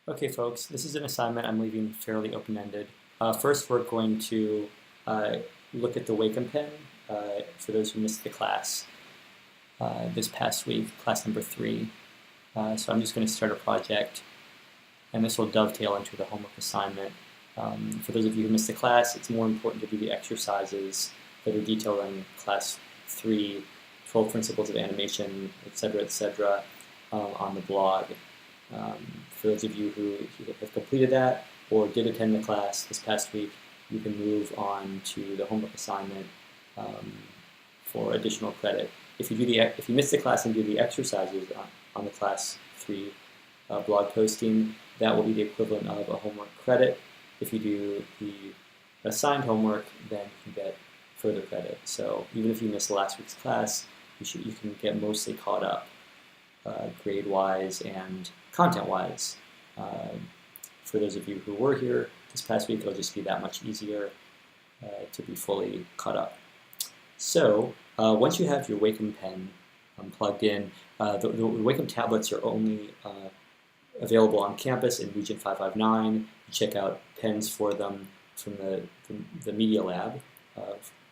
Okay, folks, this is an assignment I'm leaving fairly open-ended. First, we're going to uh, look at the Wacom pen for those who missed the class this past week, class number 3. So I'm just going to start a project, and this will dovetail into the homework assignment. For those of you who missed the class, it's more important to do the exercises that are detailed in class 3, 12 principles of animation, etc., on the blog. For those of you who have completed that or did attend the class this past week, you can move on to the homework assignment for additional credit. If you miss the class and do the exercises on the class 3 blog posting, that will be the equivalent of a homework credit. If you do the assigned homework, then you can get further credit. So even if you missed last week's class, you can get mostly caught up grade-wise and content-wise. For those of you who were here this past week, it'll just be that much easier to be fully caught up. So once you have your Wacom pen plugged in, the Wacom tablets are only available on campus in Region 559. You check out pens for them from the Media Lab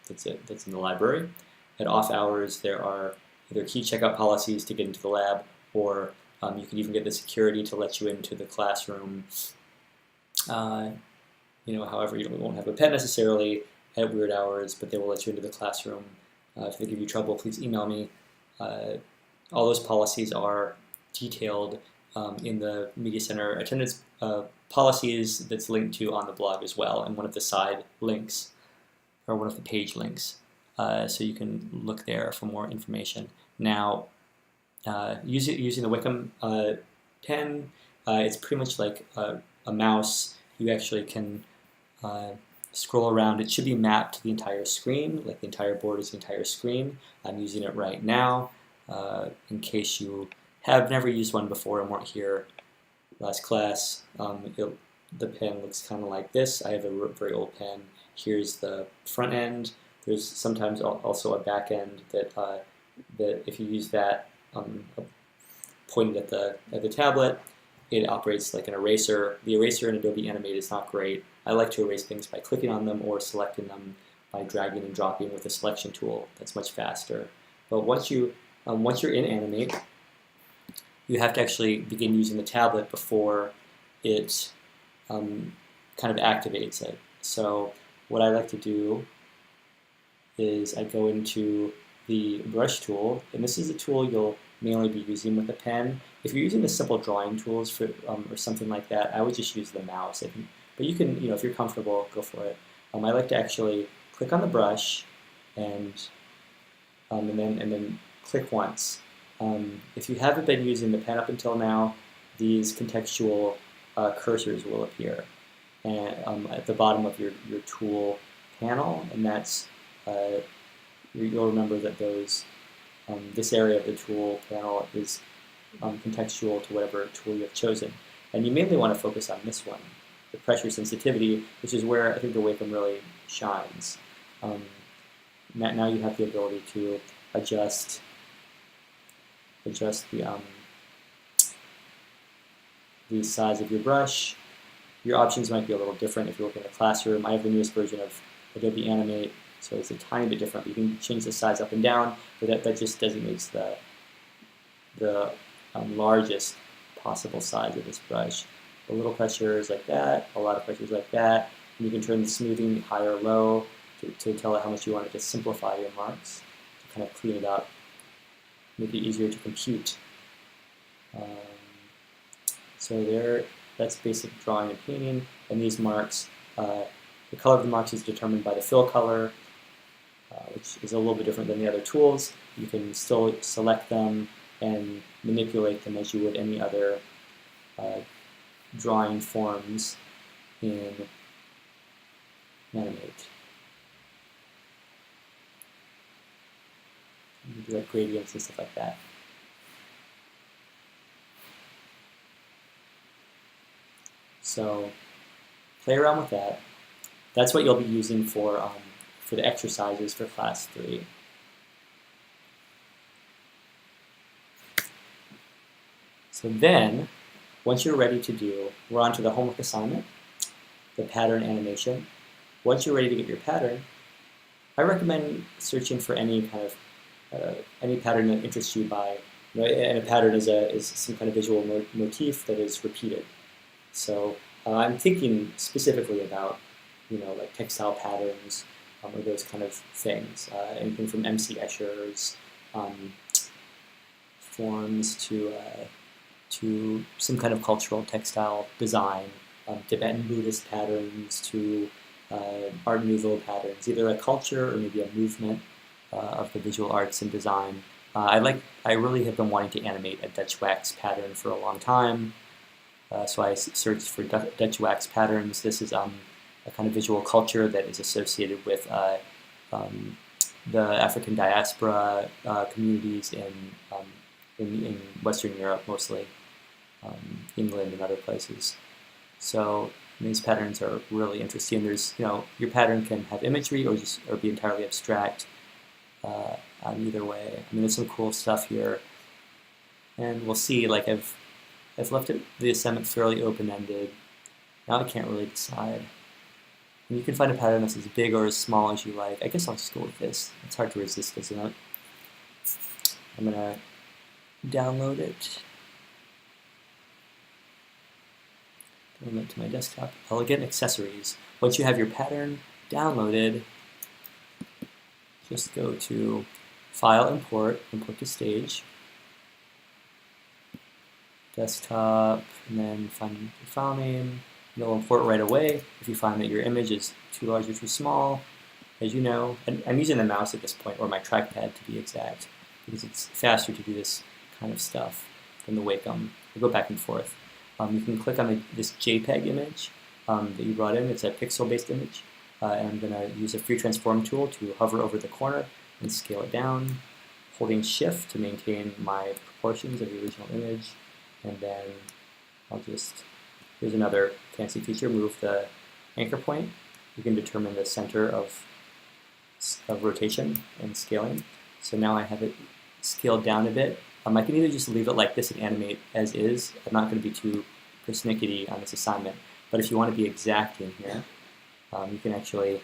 that's in the library. At off hours, there are either key checkout policies to get into the lab, or you can even get the security to let you into the classroom. However, you won't have a pen necessarily at weird hours, but they will let you into the classroom. If they give you trouble, please email me. All those policies are detailed in the Media Center attendance policies that's linked to on the blog as well, and one of the side links, or one of the page links. So you can look there for more information. Now, using the Wacom pen, it's pretty much like a mouse. You actually can scroll around. It should be mapped to the entire screen, like the entire board is the entire screen. I'm using it right now. In case you have never used one before and weren't here last class, the pen looks kind of like this. I have a very old pen. Here's the front end. There's sometimes also a back end that if you use that pointed at the tablet, it operates like an eraser. The eraser in Adobe Animate is not great. I like to erase things by clicking on them or selecting them by dragging and dropping with the selection tool. That's much faster. But once you're in Animate, you have to actually begin using the tablet before it kind of activates it. So what I like to do is I go into the brush tool, and this is a tool you'll mainly be using with a pen. If you're using the simple drawing tools for or something like that, I would just use the mouse. But you can, if you're comfortable, go for it. I like to actually click on the brush and then click once. If you haven't been using the pen up until now, these contextual cursors will appear and at the bottom of your tool panel, and that's you'll remember that this area of the tool panel is contextual to whatever tool you have chosen. And you mainly want to focus on this one, the pressure sensitivity, which is where I think the Wacom really shines. Now you have the ability to adjust the size of your brush. Your options might be a little different if you're working in a classroom. I have the newest version of Adobe Animate, so it's a tiny bit different. You can change the size up and down, but that just designates the largest possible size of this brush. A little pressure is like that, a lot of pressure is like that, and you can turn the smoothing high or low to tell it how much you want it to simplify your marks, to kind of clean it up, make it easier to compute. So that's basic drawing and painting, and these marks, the color of the marks is determined by the fill color, which is a little bit different than the other tools. You can still select them and manipulate them as you would any other drawing forms in Animate. You can do like gradients and stuff like that. So play around with that. That's what you'll be using for the exercises for class 3. So then once you're ready to do, we're on to the homework assignment, the pattern animation. Once you're ready to get your pattern, I recommend searching for any kind of any pattern that interests you by, and a pattern is some kind of visual motif that is repeated. So I'm thinking specifically about, like textile patterns or those kind of things. Anything from M.C. Escher's forms to some kind of cultural textile design, Tibetan Buddhist patterns to Art Nouveau patterns, either a culture or maybe a movement of the visual arts and design. I really have been wanting to animate a Dutch wax pattern for a long time, so I searched for Dutch wax patterns. This is a kind of visual culture that is associated with the African diaspora communities in Western Europe, mostly England and other places. So these patterns are really interesting. There's, your pattern can have imagery or be entirely abstract. Either way, there's some cool stuff here, and we'll see. Like I've left the assignment fairly open-ended. Now I can't really decide. And you can find a pattern that's as big or as small as you like. I guess I'll just go with this. It's hard to resist, isn't it? I'm gonna download it. Download it to my desktop. Elegant accessories. Once you have your pattern downloaded, just go to File, Import to Stage, Desktop, and then find your file name. It'll import right away if you find that your image is too large or too small. As you know, and I'm using the mouse at this point, or my trackpad to be exact, because it's faster to do this kind of stuff than the Wacom. I go back and forth. You can click on this JPEG image that you brought in. It's a pixel-based image. And I'm going to use a free transform tool to hover over the corner and scale it down, holding Shift to maintain my proportions of the original image. And then here's another fancy feature, move the anchor point. You can determine the center of rotation and scaling. So now I have it scaled down a bit. I can either just leave it like this and animate as is. I'm not going to be too persnickety on this assignment. But if you want to be exact in here, you can actually,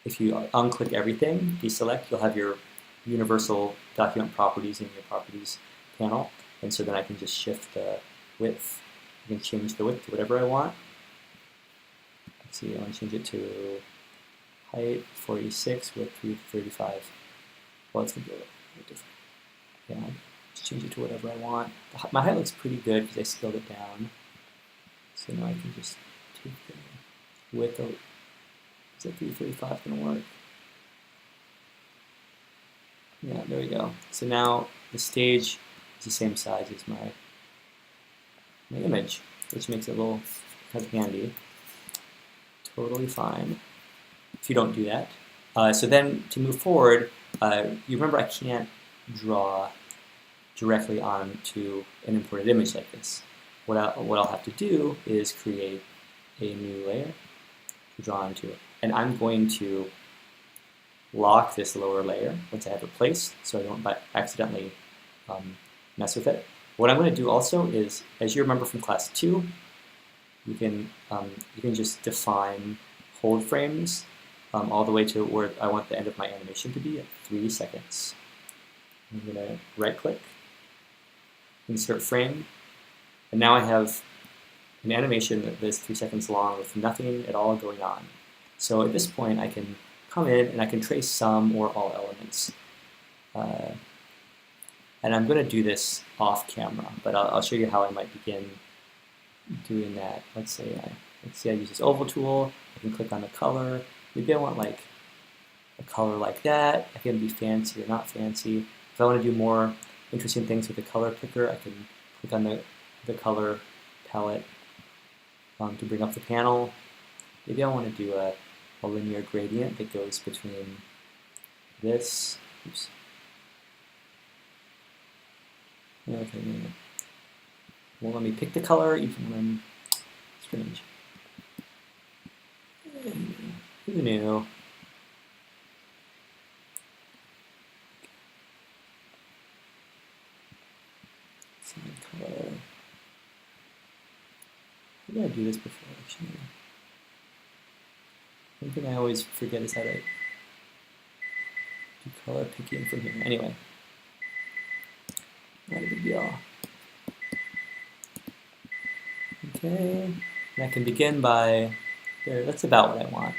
if you unclick everything, deselect, you'll have your universal document properties in your properties panel. And so then I can just shift the width. I can change the width to whatever I want. Let's see, I want to change it to height 46, width 335. Well, it's going to be a little different. Yeah, just change it to whatever I want. My height looks pretty good because I scaled it down. So now I can just take the width of, is that 335 going to work? Yeah, there we go. So now the stage is the same size as my image, which makes it a little kind of handy. Totally fine if you don't do that. So then to move forward, you remember I can't draw directly onto an imported image like this. What I'll have to do is create a new layer to draw onto it. And I'm going to lock this lower layer once I have it placed so I don't accidentally mess with it. What I'm going to do also is, as you remember from class 2, you can just define hold frames all the way to where I want the end of my animation to be at 3 seconds. I'm going to right-click, insert frame, and now I have an animation that is 3 seconds long with nothing at all going on. So at this point, I can come in and I can trace some or all elements. And I'm going to do this off camera, but I'll show you how I might begin doing that. Let's say I use this oval tool. I can click on the color. Maybe I want like a color like that. I can be fancy or not fancy. If I want to do more interesting things with the color picker, I can click on the color palette to bring up the panel. Maybe I want to do a linear gradient that goes between this. Oops. Okay, well, let me pick the color even when strange. Who knew? Color. Did I do this before, actually? One thing I always forget is how to do color picking from here. Anyway, not a big deal. Okay, and I can begin by, there, that's about what I want.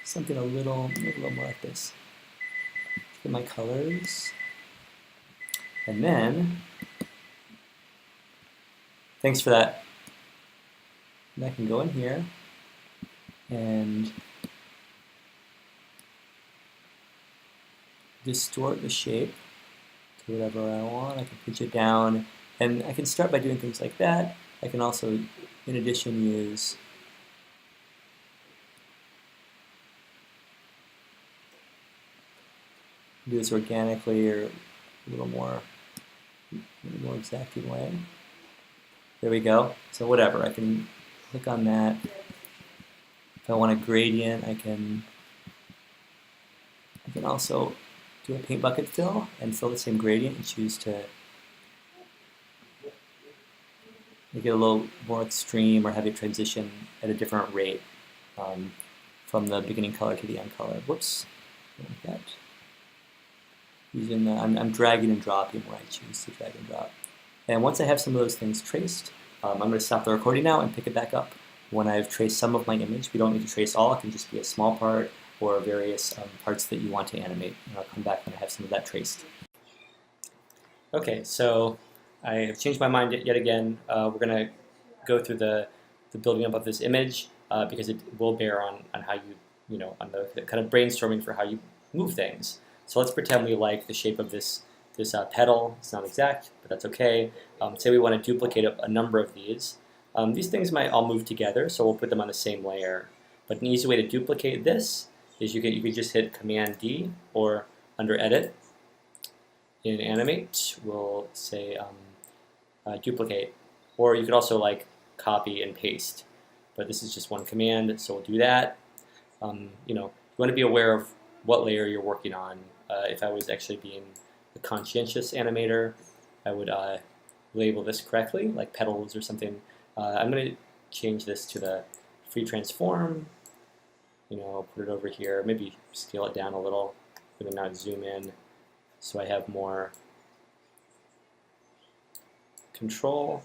Something a little more like this. Get my colors. And then, thanks for that. And I can go in here and distort the shape to whatever I want. I can pitch it down, and I can start by doing things like that. I can also, in addition, use do this organically or a little more exacting way. There we go. So whatever, I can click on that. If I want a gradient, I can also do a paint bucket fill and fill the same gradient and choose to make it a little more extreme or have it transition at a different rate from the beginning color to the end color. Whoops, like that. Using I'm dragging and dropping where I choose to drag and drop. And once I have some of those things traced, I'm going to stop the recording now and pick it back up when I've traced some of my image. We don't need to trace all, it can just be a small part or various parts that you want to animate. And I'll come back when I have some of that traced. Okay, so I have changed my mind yet again. We're going to go through the building up of this image because it will bear on how on the kind of brainstorming for how you move things. So let's pretend we like the shape of this petal. It's not exact, but that's okay. Say we want to duplicate a number of these. These things might all move together, so we'll put them on the same layer. But an easy way to duplicate this is you could just hit Command D, or under Edit in Animate, we'll say duplicate. Or you could also like copy and paste. But this is just one command, so we'll do that. You want to be aware of what layer you're working on. If I was actually being a conscientious animator, I would label this correctly, like petals or something. I'm going to change this to the free transform. Put it over here. Maybe scale it down a little. I'm going to now zoom in so I have more control,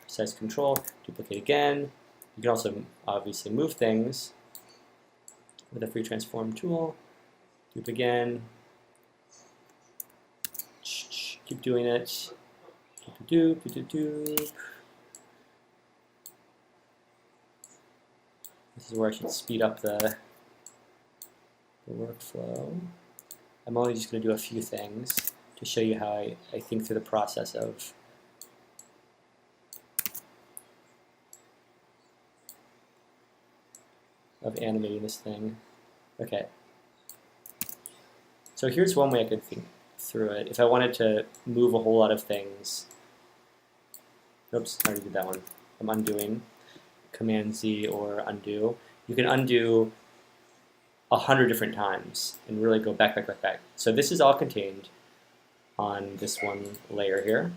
precise control. Duplicate again. You can also obviously move things with the free transform tool. Dupe again. Keep doing it. Dupe, dupe, dupe, dupe. This is where I should speed up the workflow. I'm only just going to do a few things to show you how I think through the process of animating this thing. Okay. So here's one way I could think through it. If I wanted to move a whole lot of things, oops, I already did that one. I'm undoing. Command Z or undo. You can undo 100 different times and really go back. So this is all contained on this one layer here.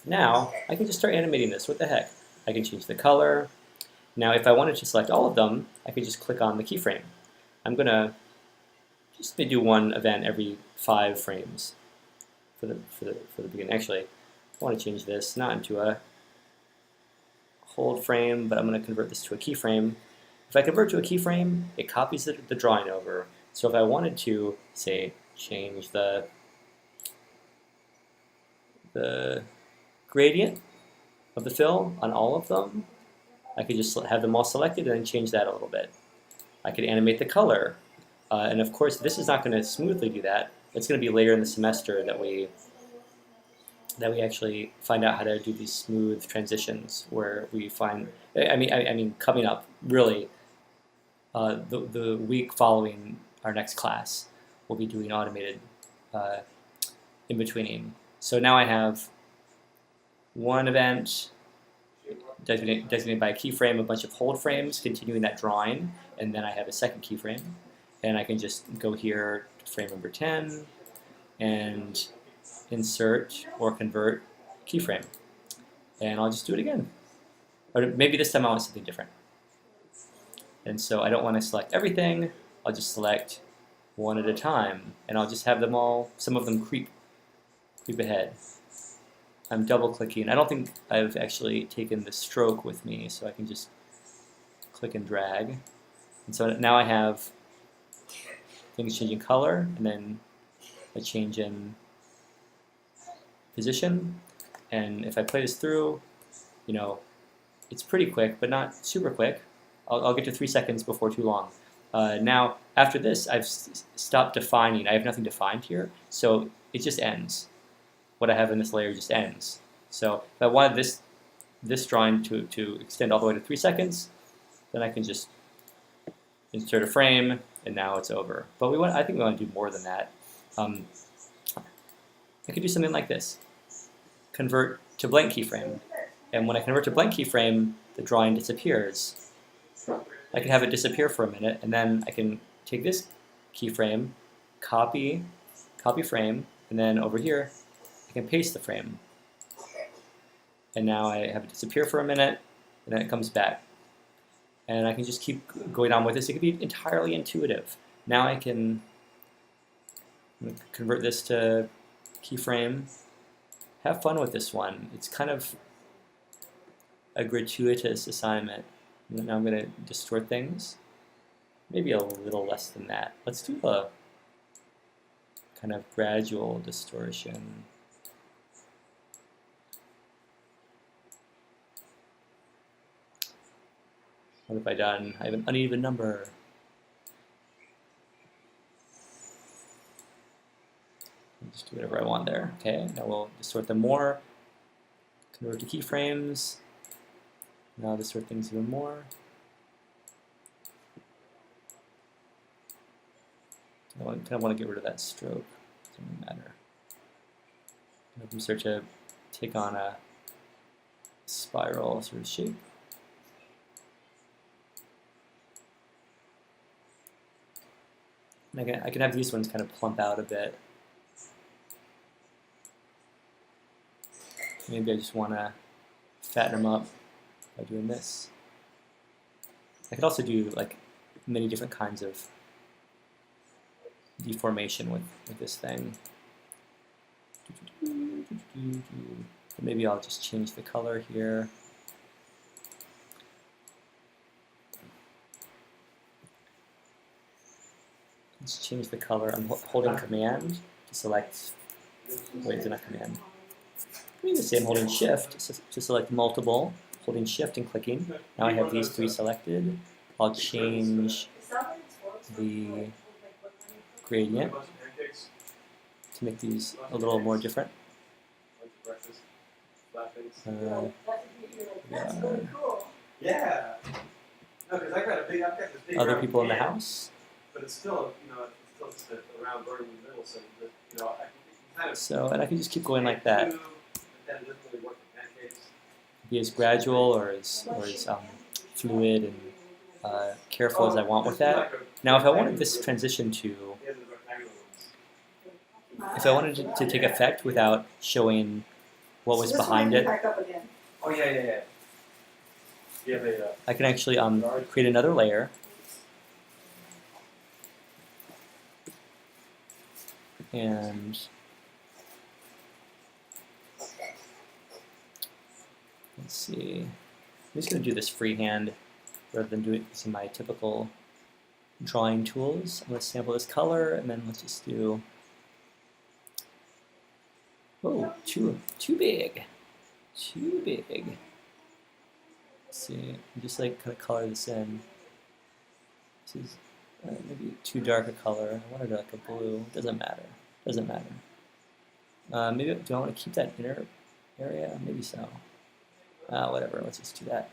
Now I can just start animating this. What the heck? I can change the color. Now if I wanted to select all of them, I could just click on the keyframe. I'm going to just do one event every 5 frames for the beginning. Actually, I want to change this not into a hold frame, but I'm going to convert this to a keyframe. If I convert to a keyframe, it copies the drawing over. So if I wanted to, say, change the gradient of the fill on all of them, I could just have them all selected and then change that a little bit. I could animate the color. And of course, this is not going to smoothly do that. It's going to be later in the semester that we actually find out how to do these smooth transitions, where we find, I mean, coming up really, the week following our next class, we'll be doing automated in-betweening. So now I have one event designated by a keyframe, a bunch of hold frames continuing that drawing, and then I have a second keyframe. And I can just go here to frame number 10 and insert or convert keyframe. And I'll just do it again. Or maybe this time I want something different. And so I don't want to select everything. I'll just select one at a time, and I'll just have them all, some of them creep ahead. I'm double clicking. I don't think I've actually taken the stroke with me, so I can just click and drag. And so now I have things changing color, and then a change in position. And if I play this through, you know, it's pretty quick, but not super quick. I'll get to 3 seconds before too long. Now, after this, I've stopped defining. I have nothing defined here, so it just ends. What I have in this layer just ends. So if I wanted this drawing to extend all the way to 3 seconds, then I can just insert a frame, and now it's over. But I think we want to do more than that. I could do something like this. Convert to blank keyframe. And when I convert to blank keyframe, the drawing disappears. I can have it disappear for a minute, and then I can take this keyframe, copy frame, and then over here, I can paste the frame. And now I have it disappear for a minute, and then it comes back. And I can just keep going on with this. It could be entirely intuitive. Now I can convert this to keyframe. Have fun with this one. It's kind of a gratuitous assignment. Now I'm going to distort things. Maybe a little less than that. Let's do a kind of gradual distortion. What have I done? I have an uneven number. I'll just do whatever I want there. Okay, now we'll distort them more. Convert to keyframes. Now distort things even more. I kind of want to get rid of that stroke. Doesn't matter. I'm going to start to take on a spiral sort of shape. And I can have these ones kind of plump out a bit. Maybe I just want to fatten them up by doing this. I could also do like many different kinds of deformation with this thing. Maybe I'll just change the color here. Let's change the color. I'm holding Command to select. Wait, it's not Command. I mean the same, holding Shift to select multiple. Holding Shift and clicking. Now I have these 3 selected. I'll change the gradient to make these a little more different. Yeah. No, because I've got this big Other people in the house. But it's still, it's still just a round bird in the middle, so I can kind of. So, and I can just keep going like that. But then it doesn't really work with pancakes. Be as gradual or as fluid and careful as I want with that. Now, if I wanted this transition to, if I wanted to take effect without showing what was behind it, Oh yeah. I can actually create another layer. And let's see, I'm just going to do this freehand rather than do it using my typical drawing tools. I'm going to sample this color, and then let's just do, oh, too big. Too big. Let's see, just like kind of color this in. This is maybe too dark a color. I wanted like a blue. Doesn't matter. Doesn't matter. Maybe do I want to keep that inner area? Maybe so. Whatever. Let's just do that.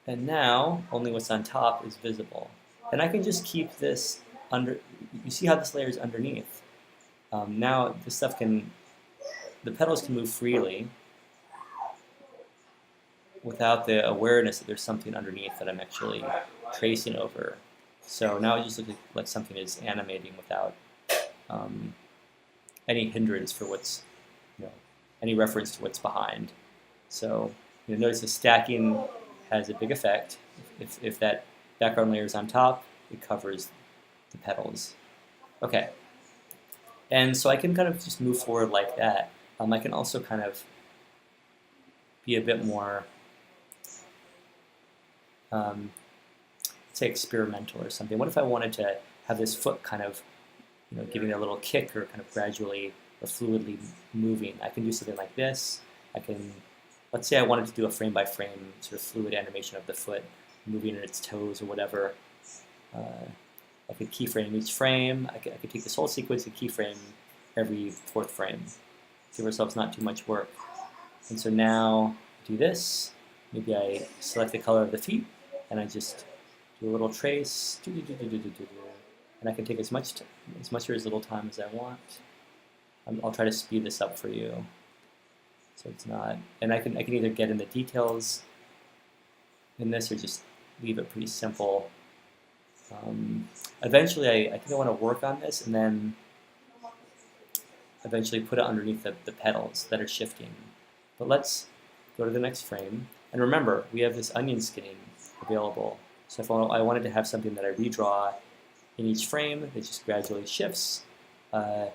And now only what's on top is visible. And I can just keep this under. You see how this layer is underneath. Now this stuff the petals can move freely without the awareness that there's something underneath that I'm actually tracing over. So now it just looks like something is animating without any hindrance for what's, any reference to what's behind. So You'll notice the stacking has a big effect. If that background layer is on top, it covers the petals. Okay, and so I can kind of just move forward like that. I can also kind of be a bit more, say, experimental or something. What if I wanted to have this foot kind of, giving a little kick or kind of gradually or fluidly moving? I can do something like this. I can, let's say I wanted to do a frame-by-frame sort of fluid animation of the foot moving in its toes or whatever. I could keyframe each frame. I could take this whole sequence and keyframe every fourth frame. Give ourselves not too much work. And so now do this. Maybe I select the color of the feet and I just do a little trace. And I can take as much or as little time as I want. I'll try to speed this up for you, so it's not. And I can either get in the details in this or just leave it pretty simple. Eventually, I think I want to work on this and then eventually put it underneath the petals that are shifting. But let's go to the next frame. And remember, we have this onion skinning available. So if I wanted to have something that I redraw in each frame that just gradually shifts, you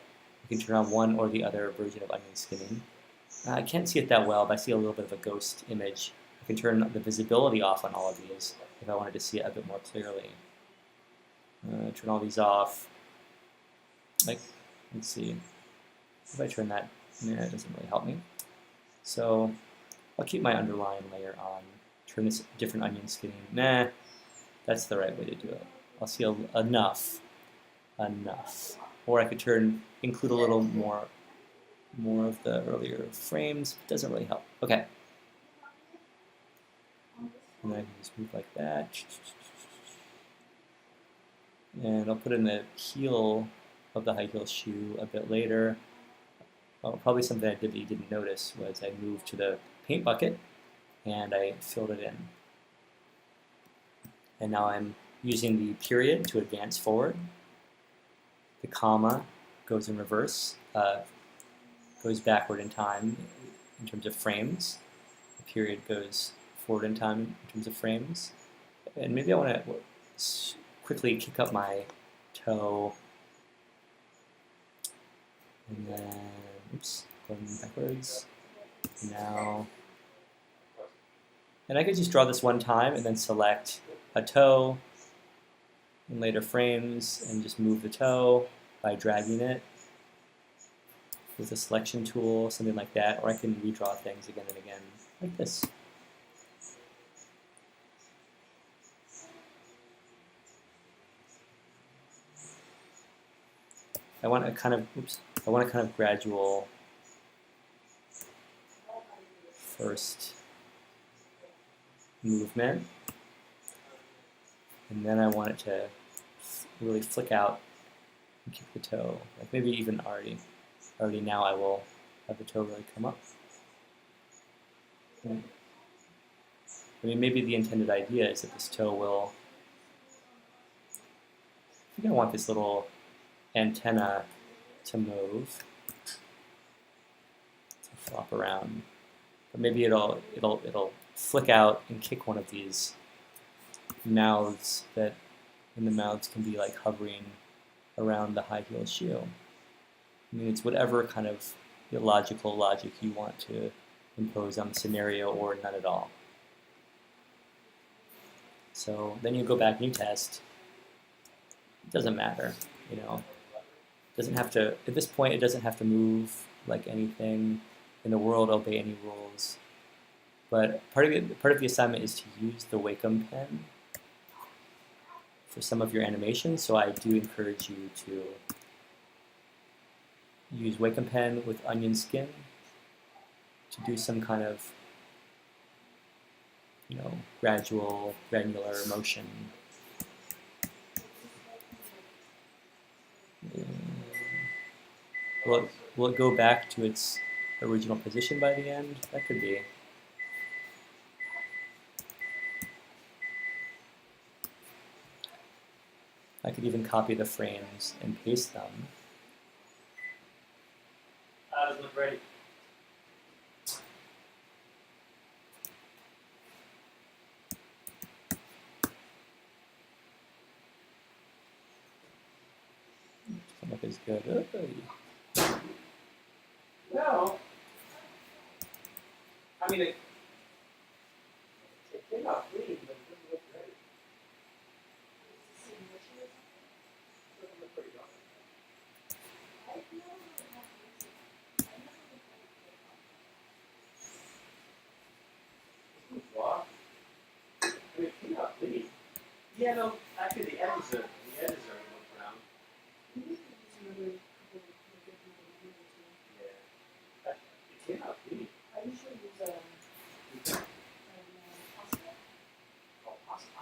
can turn on one or the other version of onion skinning. I can't see it that well, but I see a little bit of a ghost image. I can turn the visibility off on all of these if I wanted to see it a bit more clearly. Turn all these off. Like, let's see. If I turn that, it doesn't really help me. So I'll keep my underlying layer on. Turn this different onion skinning. Nah, that's the right way to do it. I'll see enough. Or I could include a little more of the earlier frames. It doesn't really help. Okay. And then I can just move like that. And I'll put in the heel of the high heel shoe a bit later. Probably something I did that you didn't notice was I moved to the paint bucket and I filled it in. And now I'm using the period to advance forward. The comma goes in reverse, goes backward in time in terms of frames. The period goes forward in time in terms of frames. And maybe I want to quickly kick up my toe. And then, oops, going backwards. Now, and I could just draw this one time and then select a toe in later frames and just move the toe by dragging it with a selection tool, something like that, or I can redraw things again and again, like this. I want a kind of gradual first movement, and then I want it to really flick out and kick the toe, like maybe even already now I will have the toe really come up. I mean, maybe the intended idea is that this toe will, I think I want this little antenna to move, to flop around, but maybe it'll flick out and kick one of these mouths that, and the mouths can be like hovering around the high heel shoe. I mean, it's whatever kind of illogical logic you want to impose on the scenario, or none at all. So then you go back and you test. It doesn't matter, you know. It doesn't have to, at this point, it doesn't have to move like anything in the world, obey any rules. But part of the assignment is to use the Wacom pen for some of your animations, so I do encourage you to use Wacom pen with onion skin to do some kind of, you know, gradual, granular motion. Will it go back to its original position by the end? That could be. I could even copy the frames and paste them. That doesn't look ready. is good. Well, I mean, it came out clean, but it didn't look great. It doesn't look pretty dark. This one's raw. I mean, it came out clean. Yeah, no, actually the edges are a little brown. Yeah. It came out clean. Oh, pasta.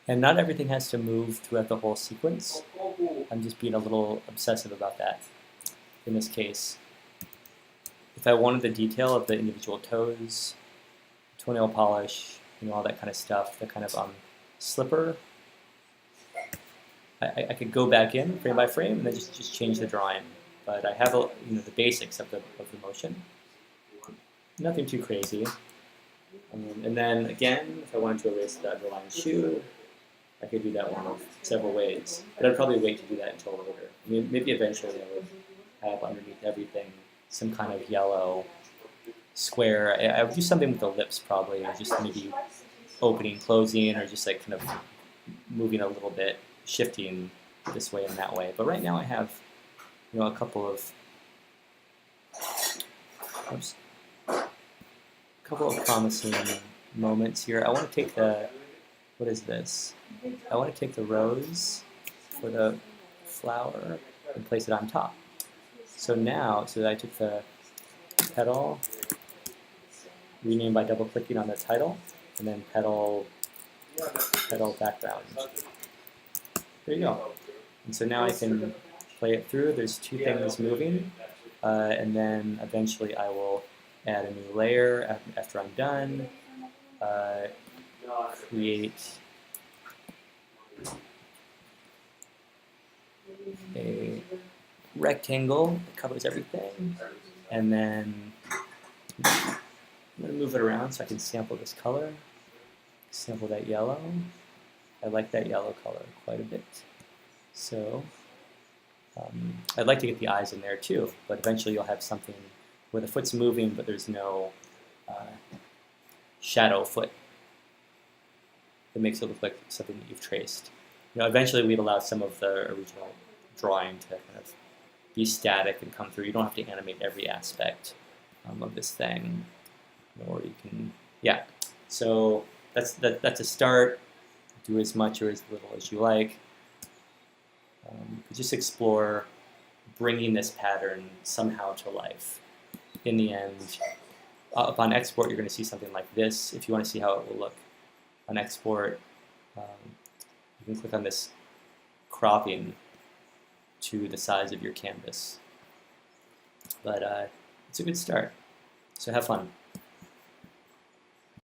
And not everything has to move throughout the whole sequence. Oh. I'm just being a little obsessive about that in this case. If I wanted the detail of the individual toes, toenail polish, all that kind of stuff, the kind of slipper, I could go back in frame by frame and then just change the drawing. But I have the basics of the motion. Nothing too crazy. And then again, if I wanted to erase the underlying shoe, I could do that one of several ways. But I'd probably wait to do that until later. I mean, maybe eventually I would have underneath everything some kind of yellow square. I would do something with the lips probably, or just maybe opening, closing, or just like kind of moving a little bit, shifting this way and that way. But right now I have, a couple of promising moments here. I want to take what is this? I want to take the rose for the flower and place it on top. So I took the petal, rename by double clicking on the title, and then petal background. There you go. And so now I can play it through. There's two things moving, and then eventually I will add a new layer after I'm done. Create a rectangle that covers everything, and then I'm going to move it around so I can sample this color, sample that yellow. I like that yellow color quite a bit. So I'd like to get the eyes in there too, but eventually you'll have something where the foot's moving but there's no shadow foot that makes it look like something that you've traced. Eventually we'd allow some of the original drawing to kind of be static and come through. You don't have to animate every aspect of this thing, or you can, yeah. So that's a start. Do as much or as little as you like. Just explore bringing this pattern somehow to life. In the end, upon export, you're going to see something like this. If you want to see how it will look on export, you can click on this cropping to the size of your canvas. But it's a good start. So have fun.